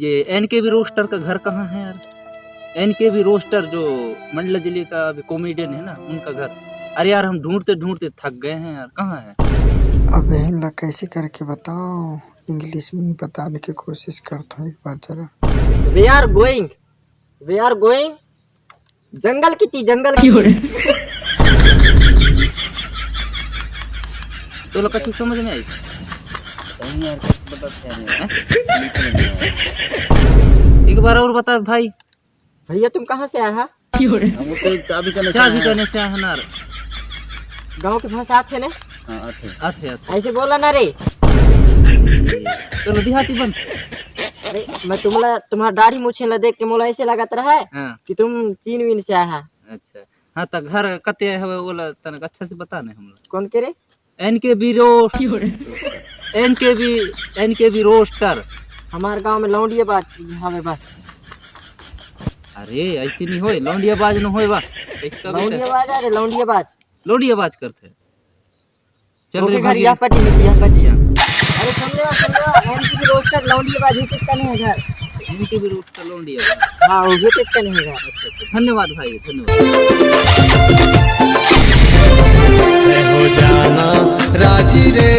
ये एनकेबी रोस्टर का घर कहाँ है यार? एनकेबी रोस्टर जो मंडला जिले का कॉमेडियन है ना, उनका घर। अरे यार हम ढूंढते ढूंढते थक गए हैं यार, कहाँ है? अब ना कैसे करके बताओ, इंग्लिश में ही बताने की कोशिश करता हूँ एक बार जरा। वे आर गोइंग जंगल की जंगल की तो लोग कुछ समझ में आई? एक बार और बता भाई। भैया तुम कहाँ से आया? हम तो चाबी करने से आए ना। गांव के भाषा आथे ने? आते ऐसे बोला ना रे। चलो देहाती बंद। अरे मैं तुम्हारा दाढ़ी मूछे ला देख के मोला ऐसे लगत रहा है हाँ कि तुम चीन वीन से आया। अच्छा हाँ, तो घर कते हवे बोला तनक अच्छा से बताने हम लोग। कौन के रे? एनकेबी रोस्टर। हमारे गांव में लौंडिया बाज हवे बस। अरे ऐसे नहीं होए, लौंडिया बाज न होए बा। लौंडिया बाज अरे लौंडिया बाज। लौंडिया बाज करते। चल रे घर भाई, यह पट्टी मिली यह पट्टी। यहाँ अरे सुन ले एनकेबी रोस्टर लौंडिया बाज ही किसका नहीं है घर? एनकेबी रोस्टर लौंडिया बाज। हाँ वो भी किसका नहीं है घर। अच्छा धन्यवाद भाई, धन्यवाद। हो जाना राजी रे।